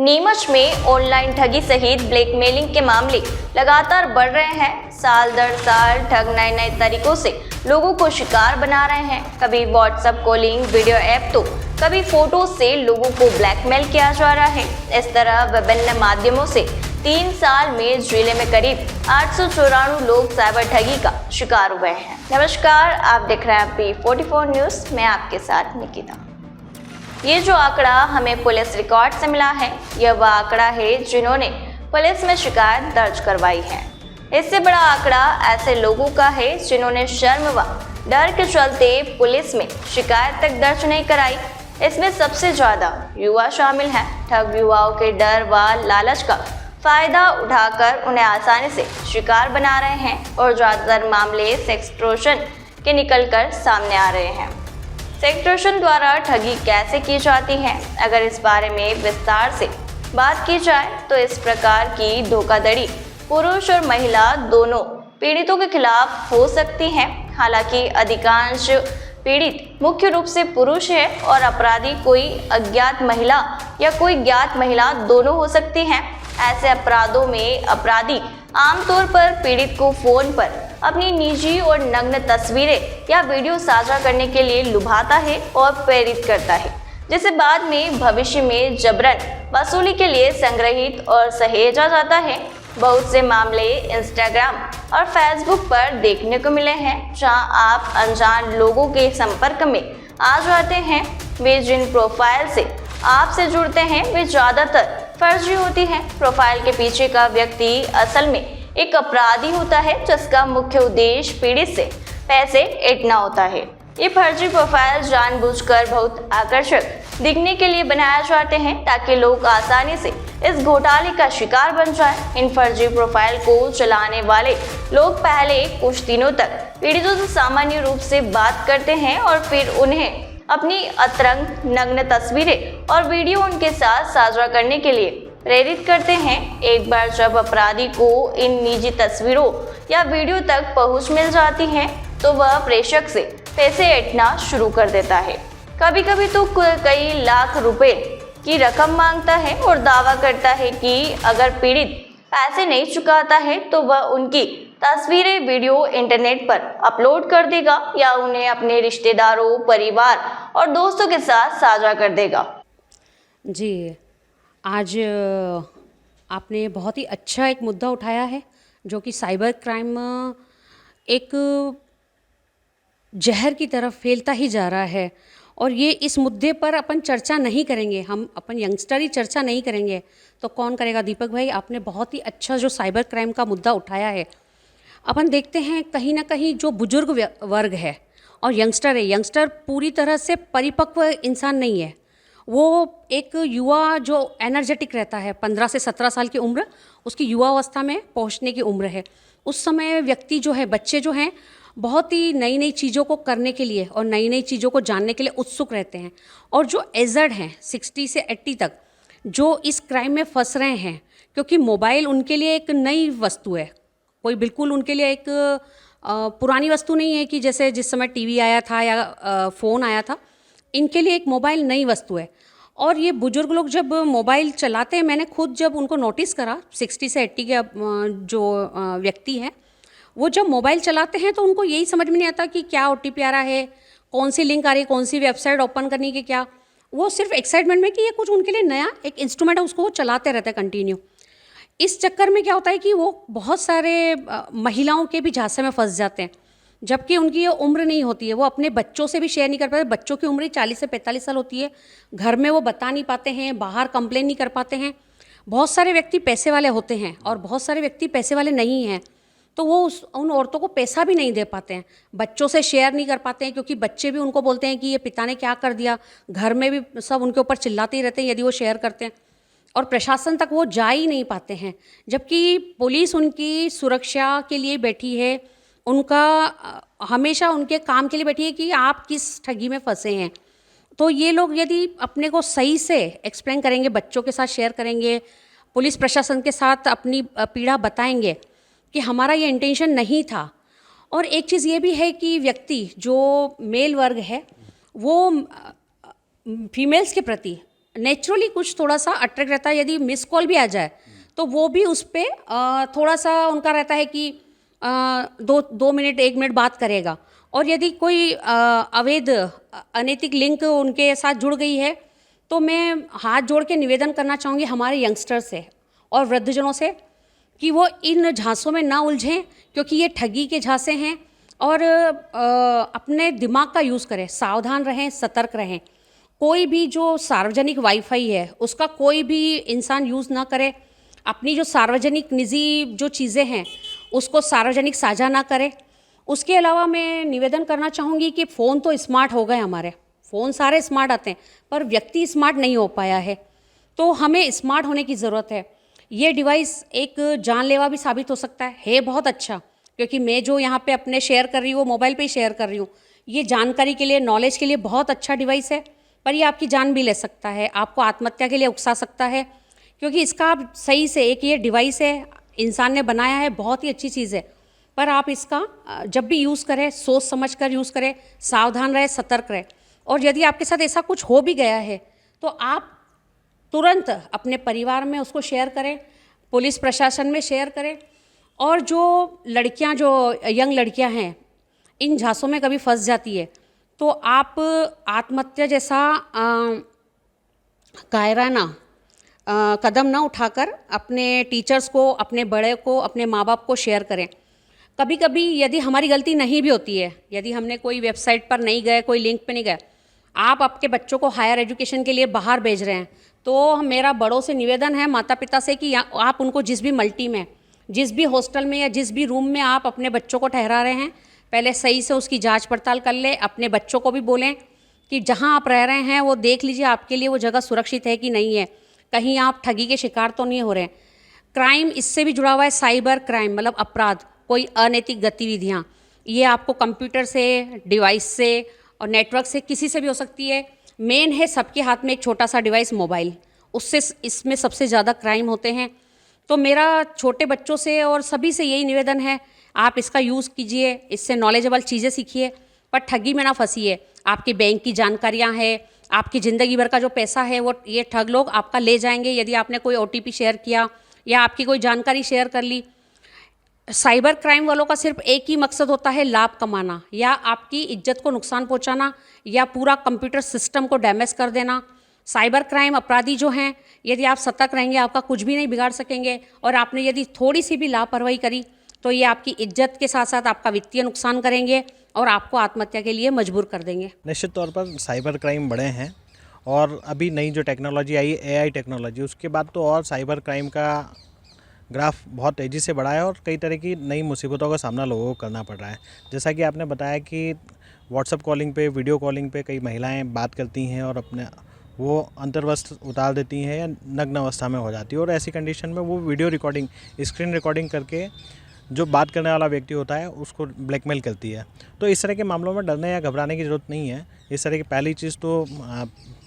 नीमच में ऑनलाइन ठगी सहित ब्लैकमेलिंग के मामले लगातार बढ़ रहे हैं। साल दर साल ठग नए नए तरीकों से लोगों को शिकार बना रहे हैं। कभी व्हाट्सएप कॉलिंग, वीडियो ऐप तो कभी फोटो से लोगों को ब्लैकमेल किया जा रहा है। इस तरह विभिन्न माध्यमों से 3 साल में जिले में करीब 894 लोग साइबर ठगी का शिकार हुए हैं। नमस्कार, आप देख रहे हैं P44 न्यूज। मैं आपके साथ निकिता। ये जो आंकड़ा हमें पुलिस रिकॉर्ड से मिला है, यह वह आंकड़ा है जिन्होंने पुलिस में शिकायत दर्ज करवाई है। इससे बड़ा आंकड़ा ऐसे लोगों का है जिन्होंने शर्म व डर के चलते पुलिस में शिकायत तक दर्ज नहीं कराई। इसमें सबसे ज्यादा युवा शामिल हैं। ठग युवाओं के डर व लालच का फायदा उठाकर उन्हें आसानी से शिकार बना रहे हैं और ज्यादातर मामले सेक्स एक्सटॉर्शन के निकलकर सामने आ रहे हैं। सेक्स एक्सटॉर्शन द्वारा ठगी कैसे की जाती है, अगर इस बारे में विस्तार से बात की जाए तो इस प्रकार की धोखाधड़ी पुरुष और महिला दोनों पीड़ितों के खिलाफ हो सकती है। हालांकि अधिकांश पीड़ित मुख्य रूप से पुरुष है और अपराधी कोई अज्ञात महिला या कोई ज्ञात महिला दोनों हो सकती हैं। ऐसे अपराधों में अपराधी आमतौर पर पीड़ित को फोन पर अपनी निजी और नग्न तस्वीरें या वीडियो साझा करने के लिए लुभाता है और प्रेरित करता है, जिसे बाद में भविष्य में जबरन वसूली के लिए संग्रहित और सहेजा जाता है। बहुत से मामले इंस्टाग्राम और फेसबुक पर देखने को मिले हैं, जहां आप अनजान लोगों के संपर्क में आ जाते हैं। वे जिन प्रोफाइल से आपसे जुड़ते हैं वे ज़्यादातर फर्जी होती है। प्रोफाइल के पीछे का व्यक्ति असल में एक अपराधी होता है, जिसका मुख्य उद्देश्य पीड़ित से पैसे ऐंठना होता है। ये फर्जी प्रोफाइल जानबूझकर बहुत आकर्षक दिखने के लिए बनाए जाते हैं ताकि लोग आसानी से इस घोटाले का शिकार बन जाएं। इन फर्जी प्रोफाइल को चलाने वाले लोग पहले कुछ दिनों तक पीड़ितों से सामान्य रूप से बात करते हैं और फिर उन्हें अपनी अतरंग नग्न तस्वीरें और वीडियो उनके साथ साझा करने के लिए प्रेरित करते हैं। एक बार जब अपराधी को इन निजी तस्वीरों या वीडियो तक पहुंच मिल जाती है तो वह प्रेषक से पैसे ऐंठना शुरू कर देता है। कभी कभी तो कई लाख रुपए की रकम मांगता है और दावा करता है कि अगर पीड़ित पैसे नहीं चुकाता है तो वह उनकी तस्वीरें, वीडियो इंटरनेट पर अपलोड कर देगा या उन्हें अपने रिश्तेदारों, परिवार और दोस्तों के साथ साझा कर देगा। जी, आज आपने बहुत ही अच्छा एक मुद्दा उठाया है, जो कि साइबर क्राइम एक जहर की तरफ फैलता ही जा रहा है। और ये इस मुद्दे पर अपन चर्चा नहीं करेंगे, हम अपन यंगस्टर ही चर्चा नहीं करेंगे तो कौन करेगा। दीपक भाई, आपने बहुत ही अच्छा जो साइबर क्राइम का मुद्दा उठाया है। अपन देखते हैं कहीं ना कहीं जो बुजुर्ग वर्ग है और यंगस्टर है, यंगस्टर पूरी तरह से परिपक्व इंसान नहीं है। वो एक युवा जो एनर्जेटिक रहता है, 15 से 17 साल की उम्र उसकी युवा अवस्था में पहुंचने की उम्र है। उस समय व्यक्ति जो है, बच्चे जो हैं, बहुत ही नई नई चीज़ों को करने के लिए और नई नई चीज़ों को जानने के लिए उत्सुक रहते हैं। और जो एजड हैं 60 से 80 तक, जो इस क्राइम में फंस रहे हैं, क्योंकि मोबाइल उनके लिए एक नई वस्तु है। कोई बिल्कुल उनके लिए एक पुरानी वस्तु नहीं है कि जैसे जिस समय टीवी आया था या फ़ोन आया था। इनके लिए एक मोबाइल नई वस्तु है। और ये बुजुर्ग लोग जब मोबाइल चलाते हैं, मैंने खुद जब उनको नोटिस करा, 60 से 80 के जो व्यक्ति हैं, वो जब मोबाइल चलाते हैं तो उनको यही समझ में नहीं आता कि क्या OTP आ रहा है, कौन सी लिंक आ रही है, कौन सी वेबसाइट ओपन करनी है, क्या। वो सिर्फ एक्साइटमेंट में कि ये कुछ उनके लिए नया एक इंस्ट्रूमेंट है, उसको वो चलाते रहते हैं कंटिन्यू। इस चक्कर में क्या होता है कि वो बहुत सारे महिलाओं के भी झांसे में फंस जाते हैं, जबकि उनकी ये उम्र नहीं होती है। वो अपने बच्चों से भी शेयर नहीं कर पाते। बच्चों की उम्र 40 से 45 साल होती है। घर में वो बता नहीं पाते हैं, बाहर कंप्लेन नहीं कर पाते हैं। बहुत सारे व्यक्ति पैसे वाले होते हैं और बहुत सारे व्यक्ति पैसे वाले नहीं हैं, तो वो उन औरतों को पैसा भी नहीं दे पाते हैं। बच्चों से शेयर नहीं कर पाते हैं, क्योंकि बच्चे भी उनको बोलते हैं कि ये पिता ने क्या कर दिया। घर में भी सब उनके ऊपर चिल्लाते ही रहते हैं यदि वो शेयर करते हैं, और प्रशासन तक वो जा ही नहीं पाते हैं। जबकि पुलिस उनकी सुरक्षा के लिए बैठी है, उनका हमेशा उनके काम के लिए बैठी है कि आप किस ठगी में फंसे हैं। तो ये लोग यदि अपने को सही से एक्सप्लेन करेंगे, बच्चों के साथ शेयर करेंगे, पुलिस प्रशासन के साथ अपनी पीड़ा बताएंगे कि हमारा ये इंटेंशन नहीं था। और एक चीज़ ये भी है कि व्यक्ति जो मेल वर्ग है वो फीमेल्स के प्रति नेचुरली कुछ थोड़ा सा अट्रैक्ट रहता है। यदि मिस कॉल भी आ जाए तो वो भी उस पर थोड़ा सा उनका रहता है कि 2 मिनट 1 मिनट बात करेगा। और यदि कोई अवैध अनैतिक लिंक उनके साथ जुड़ गई है तो मैं हाथ जोड़ के निवेदन करना चाहूँगी हमारे यंगस्टर्स से और वृद्धजनों से कि वो इन झांसों में ना उलझें, क्योंकि ये ठगी के झांसे हैं। और अपने दिमाग का यूज़ करें, सावधान रहें, सतर्क रहें। कोई भी जो सार्वजनिक वाईफाई है उसका कोई भी इंसान यूज़ ना करे। अपनी जो सार्वजनिक निजी जो चीज़ें हैं उसको सार्वजनिक साझा ना करें। उसके अलावा मैं निवेदन करना चाहूँगी कि फ़ोन तो स्मार्ट हो गए हमारे, फ़ोन सारे स्मार्ट आते हैं, पर व्यक्ति स्मार्ट नहीं हो पाया है। तो हमें स्मार्ट होने की ज़रूरत है। ये डिवाइस एक जानलेवा भी साबित हो सकता है बहुत अच्छा, क्योंकि मैं जो यहाँ पे अपने शेयर कर रही हूँ वो मोबाइल पे ही शेयर कर रही हूँ। ये जानकारी के लिए, नॉलेज के लिए बहुत अच्छा डिवाइस है, पर ये आपकी जान भी ले सकता है, आपको आत्महत्या के लिए उकसा सकता है। क्योंकि इसका आप सही से, एक ये डिवाइस है, इंसान ने बनाया है, बहुत ही अच्छी चीज़ है, पर आप इसका जब भी यूज़ करें सोच समझ कर यूज़ करें, सावधान रहे, सतर्क रहे। और यदि आपके साथ ऐसा कुछ हो भी गया है तो आप तुरंत अपने परिवार में उसको शेयर करें, पुलिस प्रशासन में शेयर करें। और जो लड़कियां, जो यंग लड़कियां हैं, इन झांसों में कभी फंस जाती है तो आप आत्महत्या जैसा कायराना कदम ना उठाकर अपने टीचर्स को, अपने बड़े को, अपने माँ बाप को शेयर करें। कभी कभी यदि हमारी गलती नहीं भी होती है, यदि हमने कोई वेबसाइट पर नहीं गए, कोई लिंक पे नहीं गए, आप आपके बच्चों को हायर एजुकेशन के लिए बाहर भेज रहे हैं, तो मेरा बड़ों से निवेदन है, माता पिता से, कि आप उनको जिस भी मल्टी में, जिस भी हॉस्टल में या जिस भी रूम में आप अपने बच्चों को ठहरा रहे हैं, पहले सही से उसकी जांच पड़ताल कर ले। अपने बच्चों को भी बोलें कि जहां आप रह रहे हैं वो देख लीजिए आपके लिए वो जगह सुरक्षित है कि नहीं है, कहीं आप ठगी के शिकार तो नहीं हो रहे हैं। क्राइम इससे भी जुड़ा हुआ है, साइबर क्राइम मतलब अपराध, कोई अनैतिक गतिविधियाँ, ये आपको कंप्यूटर से, डिवाइस से और नेटवर्क से, किसी से भी हो सकती है। मेन है सबके हाथ में एक छोटा सा डिवाइस, मोबाइल, उससे इसमें सबसे ज़्यादा क्राइम होते हैं। तो मेरा छोटे बच्चों से और सभी से यही निवेदन है, आप इसका यूज़ कीजिए, इससे नॉलेजेबल चीज़ें सीखिए, पर ठगी में ना फंसिए। आपकी बैंक की जानकारियां हैं, आपकी ज़िंदगी भर का जो पैसा है वो ये ठग लोग आपका ले जाएंगे यदि आपने कोई OTP शेयर किया या आपकी कोई जानकारी शेयर कर ली। साइबर क्राइम वालों का सिर्फ एक ही मकसद होता है, लाभ कमाना, या आपकी इज्जत को नुकसान पहुंचाना, या पूरा कंप्यूटर सिस्टम को डैमेज कर देना। साइबर क्राइम अपराधी जो हैं, यदि आप सतर्क रहेंगे आपका कुछ भी नहीं बिगाड़ सकेंगे। और आपने यदि थोड़ी सी भी लापरवाही करी तो ये आपकी इज्जत के साथ साथ आपका वित्तीय नुकसान करेंगे और आपको आत्महत्या के लिए मजबूर कर देंगे। निश्चित तौर पर साइबर क्राइम बढ़े हैं, और अभी नई जो टेक्नोलॉजी आई, AI टेक्नोलॉजी, उसके बाद तो और साइबर क्राइम का ग्राफ बहुत तेज़ी से बढ़ा है और कई तरह की नई मुसीबतों का सामना लोगों को करना पड़ रहा है। जैसा कि आपने बताया कि व्हाट्सएप कॉलिंग पे, वीडियो कॉलिंग पे कई महिलाएं बात करती हैं और अपने वो अंतर्वस्त्र उतार देती हैं या नग्न अवस्था में हो जाती है, और ऐसी कंडीशन में वो वीडियो रिकॉर्डिंग, स्क्रीन रिकॉर्डिंग करके जो बात करने वाला व्यक्ति होता है उसको ब्लैकमेल करती है। तो इस तरह के मामलों में डरने या घबराने की ज़रूरत नहीं है। इस तरह की पहली चीज़ तो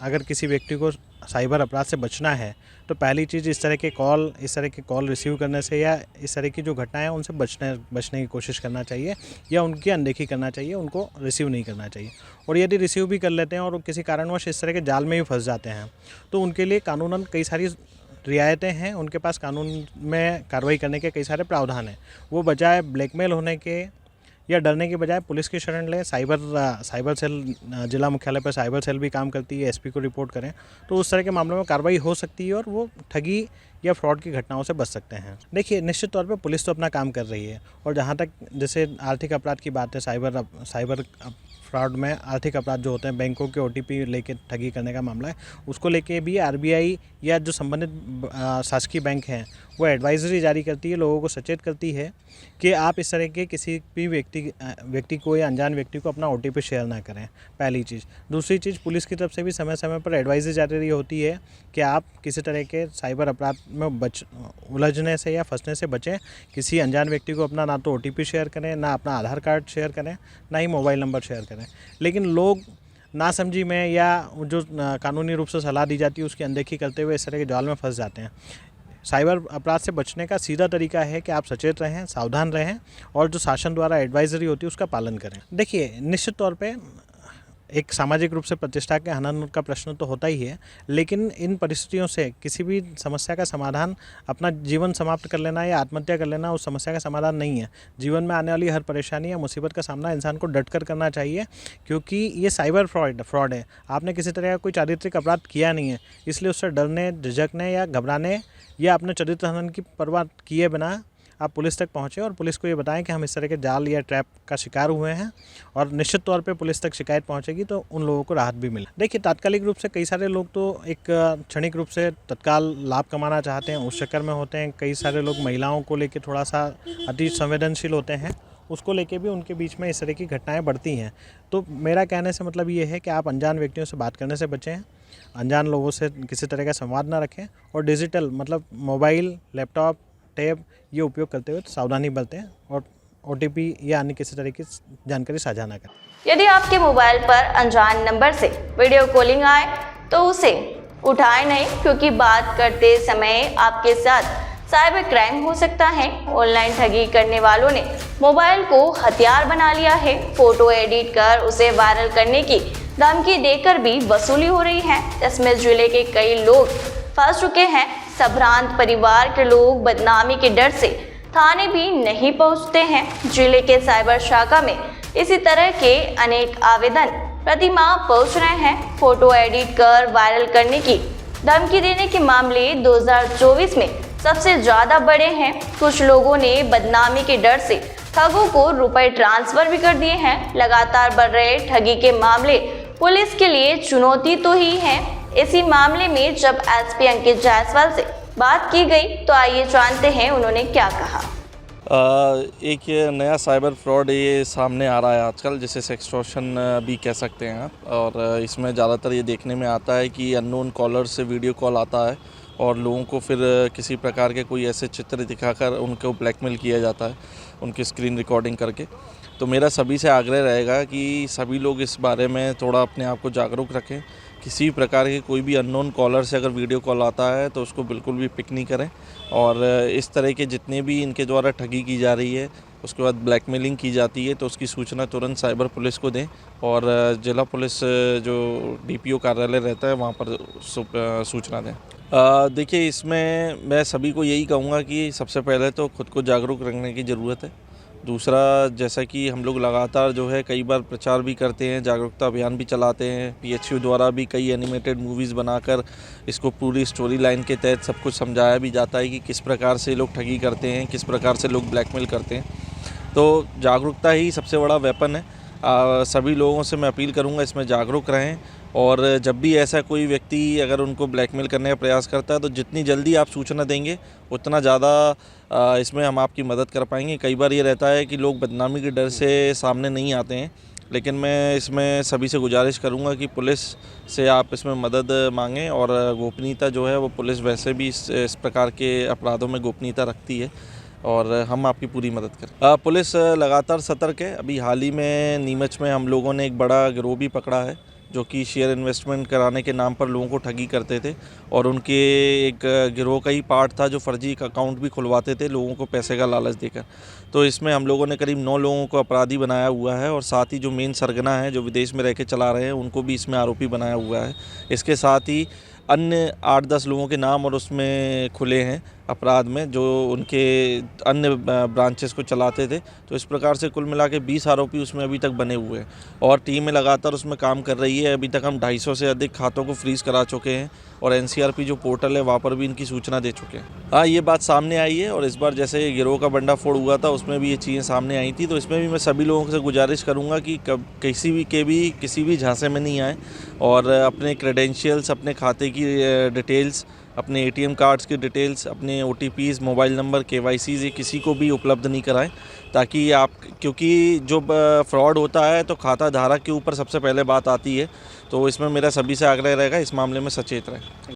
अगर किसी व्यक्ति को साइबर अपराध से बचना है तो पहली चीज़ इस तरह के कॉल रिसीव करने से या इस तरह की जो घटनाएं हैं उनसे बचने की कोशिश करना चाहिए, या उनकी अनदेखी करना चाहिए, उनको रिसीव नहीं करना चाहिए। और यदि रिसीव भी कर लेते हैं और किसी कारणवश इस तरह के जाल में भी फंस जाते हैं तो उनके लिए कानूनन कई सारी रियायतें हैं, उनके पास कानून में कार्रवाई करने के कई सारे प्रावधान हैं। वो बजाय ब्लैकमेल होने के या डरने के बजाय पुलिस की शरण लें। साइबर सेल, जिला मुख्यालय पर साइबर सेल भी काम करती है, SP को रिपोर्ट करें तो उस तरह के मामलों में कार्रवाई हो सकती है और वो ठगी या फ्रॉड की घटनाओं से बच सकते हैं। देखिए, निश्चित तौर पर पुलिस तो अपना काम कर रही है, और जहाँ तक जैसे आर्थिक अपराध की बात है, साइबर फ्रॉड में आर्थिक अपराध जो होते हैं, बैंकों के OTP लेके ठगी करने का मामला है, उसको लेके भी RBI या जो संबंधित शासकीय बैंक हैं वो एडवाइजरी जारी करती है, लोगों को सचेत करती है कि आप इस तरह के किसी भी व्यक्ति को या अनजान व्यक्ति को अपना OTP शेयर ना करें, पहली चीज़। दूसरी चीज़, पुलिस की तरफ से भी समय समय पर एडवाइजरी जारी होती है कि आप किसी तरह के साइबर अपराध में उलझने से या फंसने से बचें। किसी अनजान व्यक्ति को अपना ना तो OTP शेयर करें, ना अपना आधार कार्ड शेयर करें, ना ही मोबाइल नंबर शेयर करें। लेकिन लोग नासमझी में या जो कानूनी रूप से सलाह दी जाती है उसकी अनदेखी करते हुए इस तरह के जाल में फंस जाते हैं। साइबर अपराध से बचने का सीधा तरीका है कि आप सचेत रहें, सावधान रहें और जो शासन द्वारा एडवाइजरी होती है उसका पालन करें। देखिए, निश्चित तौर पे एक सामाजिक रूप से प्रतिष्ठा के हनन का प्रश्न तो होता ही है, लेकिन इन परिस्थितियों से किसी भी समस्या का समाधान अपना जीवन समाप्त कर लेना या आत्महत्या कर लेना उस समस्या का समाधान नहीं है। जीवन में आने वाली हर परेशानी या मुसीबत का सामना इंसान को डट कर करना चाहिए, क्योंकि ये साइबर फ्रॉड है। आपने किसी तरह का कोई चारित्रिक अपराध किया नहीं है, इसलिए उससे डरने, झिझकने या घबराने या अपने चरित्र हनन की परवाह किए बिना आप पुलिस तक पहुँचे और पुलिस को ये बताएं कि हम इस तरह के जाल या ट्रैप का शिकार हुए हैं, और निश्चित तौर पे पुलिस तक शिकायत पहुँचेगी तो उन लोगों को राहत भी मिले। देखिए, तात्कालिक रूप से कई सारे लोग तो एक क्षणिक रूप से तत्काल लाभ कमाना चाहते हैं, उस चक्कर में होते हैं। कई सारे लोग महिलाओं को लेकर थोड़ा सा अति संवेदनशील होते हैं, उसको लेके भी उनके बीच में इस तरह की घटनाएं बढ़ती हैं। तो मेरा कहने से मतलब ये है कि आप अनजान व्यक्तियों से बात करने से बचें, अनजान लोगों से किसी तरह का संवाद ना रखें, और डिजिटल मतलब मोबाइल, लैपटॉप, टैब ये उपयोग करते हुए सावधानी बरतें, और OTP या अन्य किसी तरह की जानकारी साझा ना करें। यदि आपके मोबाइल पर अनजान नंबर से वीडियो कॉलिंग आए तो उसे उठाएं नहीं, क्योंकि बात करते समय आपके साथ साइबर क्राइम हो सकता है। ऑनलाइन ठगी करने वालों ने मोबाइल को हथियार बना लिया है। फोटो एडिट कर उसे वायरल करने की धमकी देकर भी वसूली हो रही है। इसमें जिले के कई लोग फंस चुके हैं। संभ्रांत परिवार के लोग बदनामी के डर से थाने भी नहीं पहुंचते हैं। जिले के साइबर शाखा में इसी तरह के अनेक आवेदन प्रतिमाह पहुंच रहे हैं। फोटो एडिट कर वायरल करने की धमकी देने के मामले 2024 में सबसे ज्यादा बढ़े हैं। कुछ लोगों ने बदनामी के डर से ठगों को रुपए ट्रांसफर भी कर दिए हैं। लगातार बढ़ रहे ठगी के मामले पुलिस के लिए चुनौती तो ही है। इसी मामले में जब SP अंकित जायसवाल से बात की गई तो आइए जानते हैं उन्होंने क्या कहा। एक ये नया साइबर फ्रॉड ये सामने आ रहा है आजकल, जिसे सेक्सटॉर्शन भी कह सकते हैं आप। और इसमें ज़्यादातर ये देखने में आता है कि अननोन कॉलर से वीडियो कॉल आता है और लोगों को फिर किसी प्रकार के कोई ऐसे चित्र दिखाकर उनको ब्लैकमेल किया जाता है, उनकी स्क्रीन रिकॉर्डिंग करके। तो मेरा सभी से आग्रह रहेगा कि सभी लोग इस बारे में थोड़ा अपने आप को जागरूक रखें। किसी भी प्रकार के कोई भी अननोन कॉलर से अगर वीडियो कॉल आता है तो उसको बिल्कुल भी पिक नहीं करें। और इस तरह के जितने भी इनके द्वारा ठगी की जा रही है, उसके बाद ब्लैकमेलिंग की जाती है, तो उसकी सूचना तुरंत साइबर पुलिस को दें और जिला पुलिस जो DPO कार्यालय रहता है वहाँ पर सूचना दें। देखिए, इसमें मैं सभी को यही कहूँगा कि सबसे पहले तो खुद को जागरूक रखने की ज़रूरत है। दूसरा, जैसा कि हम लोग लगातार जो है कई बार प्रचार भी करते हैं, जागरूकता अभियान भी चलाते हैं। PHU द्वारा भी कई एनिमेटेड मूवीज़ बनाकर इसको पूरी स्टोरी लाइन के तहत सब कुछ समझाया भी जाता है कि किस प्रकार से लोग ठगी करते हैं, किस प्रकार से लोग ब्लैकमेल करते हैं। तो जागरूकता ही सबसे बड़ा वेपन है। सभी लोगों से मैं अपील करूंगा इसमें जागरूक रहें, और जब भी ऐसा कोई व्यक्ति अगर उनको ब्लैकमेल करने का प्रयास करता है तो जितनी जल्दी आप सूचना देंगे उतना ज़्यादा इसमें हम आपकी मदद कर पाएंगे। कई बार ये रहता है कि लोग बदनामी के डर से सामने नहीं आते हैं, लेकिन मैं इसमें सभी से गुजारिश करूंगा कि पुलिस से आप इसमें मदद मांगें। और गोपनीयता जो है वो पुलिस वैसे भी इस प्रकार के अपराधों में गोपनीयता रखती है, और हम आपकी पूरी मदद करें। पुलिस लगातार सतर्क है। अभी हाल ही में नीमच में हम लोगों ने एक बड़ा गिरोह भी पकड़ा है जो कि शेयर इन्वेस्टमेंट कराने के नाम पर लोगों को ठगी करते थे, और उनके एक गिरोह का ही पार्ट था जो फर्जी अकाउंट भी खुलवाते थे लोगों को पैसे का लालच देकर। तो इसमें हम लोगों ने करीब 9 लोगों को अपराधी बनाया हुआ है, और साथ ही जो मेन सरगना है जो विदेश में रह के चला रहे हैं उनको भी इसमें आरोपी बनाया हुआ है। इसके साथ ही अन्य 8-10 लोगों के नाम और उसमें खुले हैं अपराध में, जो उनके अन्य ब्रांचेस को चलाते थे। तो इस प्रकार से कुल मिला के 20 आरोपी उसमें अभी तक बने हुए हैं, और टीमें लगातार उसमें काम कर रही है। अभी तक हम 250 से अधिक खातों को फ्रीज़ करा चुके हैं, और NCRP जो पोर्टल है वहाँ पर भी इनकी सूचना दे चुके हैं। हाँ, ये बात सामने आई है, और इस बार जैसे गिरोह का भंडाफोड़ हुआ था उसमें भी ये चीज़ें सामने आई थी। तो इसमें भी मैं सभी लोगों से गुजारिश करूँगा कि किसी भी झांसे में नहीं आए, और अपने क्रेडेंशियल्स, अपने खाते की डिटेल्स, अपने ATM कार्ड्स की डिटेल्स, अपने OTPs, मोबाइल नंबर, KYCs ये किसी को भी उपलब्ध नहीं कराएं, ताकि आप, क्योंकि जो फ्रॉड होता है तो खाता धारक के ऊपर सबसे पहले बात आती है। तो इसमें मेरा सभी से आग्रह रहेगा इस मामले में सचेत रहें।